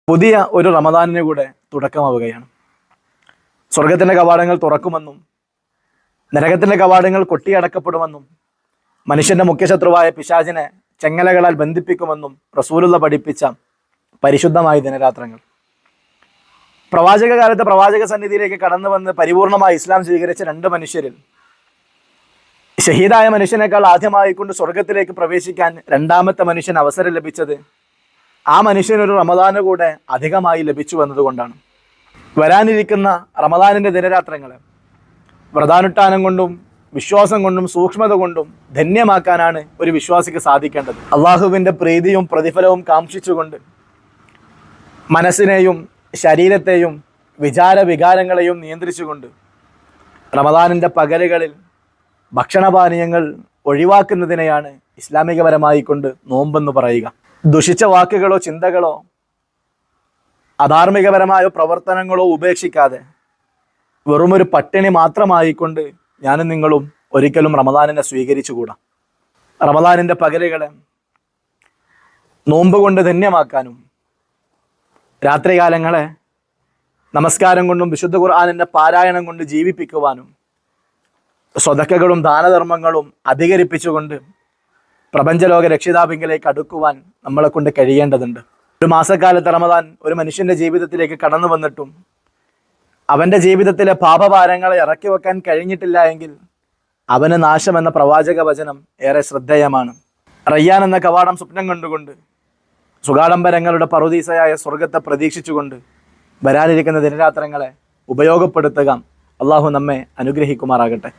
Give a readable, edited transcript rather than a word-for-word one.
പുതിയ ഒരു റമദാനിന് കൂടെ തുടക്കമാവുകയാണ്. സ്വർഗത്തിൻ്റെ കവാടങ്ങൾ തുറക്കുമെന്നും നരകത്തിൻ്റെ കവാടങ്ങൾ കൊട്ടിയടക്കപ്പെടുമെന്നും മനുഷ്യൻ്റെ മുഖ്യശത്രുവായ പിശാചിനെ ചെങ്ങലകളാൽ ബന്ധിപ്പിക്കുമെന്നും റസൂലുള്ള പഠിപ്പിച്ച പരിശുദ്ധമായ ദിനരാത്രങ്ങൾ. പ്രവാചക കാലത്ത് പ്രവാചക സന്നിധിയിലേക്ക് കടന്നു വന്ന് പരിപൂർണമായി ഇസ്ലാം സ്വീകരിച്ച രണ്ട് മനുഷ്യരിൽ ഷഹീദായ മനുഷ്യനേക്കാൾ ആദ്യമായിക്കൊണ്ട് സ്വർഗത്തിലേക്ക് പ്രവേശിക്കാൻ രണ്ടാമത്തെ മനുഷ്യൻ അവസരം ലഭിച്ചത് ആ മനുഷ്യനൊരു റമദാന് കൂടെ അധികമായി ലഭിച്ചു എന്നതുകൊണ്ടാണ്. വരാനിരിക്കുന്ന റമദാനിൻ്റെ ദിനരാത്രങ്ങൾ വ്രതാനുഷ്ഠാനം കൊണ്ടും വിശ്വാസം കൊണ്ടും സൂക്ഷ്മത കൊണ്ടും ധന്യമാക്കാനാണ് ഒരു വിശ്വാസിക്ക് സാധിക്കേണ്ടത്. അള്ളാഹുവിൻ്റെ പ്രീതിയും പ്രതിഫലവും കാംക്ഷിച്ചുകൊണ്ട് മനസ്സിനെയും ശരീരത്തെയും വികാരങ്ങളെയും നിയന്ത്രിച്ചുകൊണ്ട് റമദാനിൻ്റെ പകലുകളിൽ ഭക്ഷണപാനീയങ്ങൾ ഒഴിവാക്കുന്നതിനെയാണ് ഇസ്ലാമികപരമായി കൊണ്ട് നോമ്പെന്ന് പറയുക. ദുഷിച്ച വാക്കുകളോ ചിന്തകളോ അധാർമികപരമായ പ്രവർത്തനങ്ങളോ ഉപേക്ഷിക്കാതെ വെറുമൊരു പട്ടിണി മാത്രമായിക്കൊണ്ട് ഞാനും നിങ്ങളും ഒരിക്കലും റമദാനിനെ സ്വീകരിച്ചുകൂടാ. റമദാനിൻ്റെ പകലുകളെ നോമ്പ് കൊണ്ട് ധന്യമാക്കാനും രാത്രികാലങ്ങളെ നമസ്കാരം കൊണ്ടും വിശുദ്ധ ഖുർആനിൻ്റെ പാരായണം കൊണ്ട് ജീവിപ്പിക്കുവാനും സ്വതക്കകളും ദാനധർമ്മങ്ങളും അധികരിപ്പിച്ചുകൊണ്ട് പ്രപഞ്ചലോക രക്ഷിതാവിങ്കിലേക്ക് അടുക്കുവാൻ നമ്മളെ കൊണ്ട് കഴിയേണ്ടതുണ്ട്. ഒരു മാസക്കാലത്ത് റമദാൻ ഒരു മനുഷ്യൻ്റെ ജീവിതത്തിലേക്ക് കടന്നു വന്നിട്ടും അവൻ്റെ ജീവിതത്തിലെ പാപഭാരങ്ങളെ ഇറക്കി വെക്കാൻ കഴിഞ്ഞിട്ടില്ല എങ്കിൽ അവന് നാശമെന്ന പ്രവാചക വചനം ഏറെ ശ്രദ്ധേയമാണ്. റയ്യാൻ എന്ന കവാടം സ്വപ്നം കണ്ടുകൊണ്ട് സുഗാഡംബരങ്ങളുടെ പറുദീസയായ സ്വർഗത്തെ പ്രതീക്ഷിച്ചുകൊണ്ട് വരാനിരിക്കുന്ന ദിനരാത്രങ്ങളെ ഉപയോഗപ്പെടുത്തുക. അള്ളാഹു നമ്മെ അനുഗ്രഹിക്കുമാറാകട്ടെ.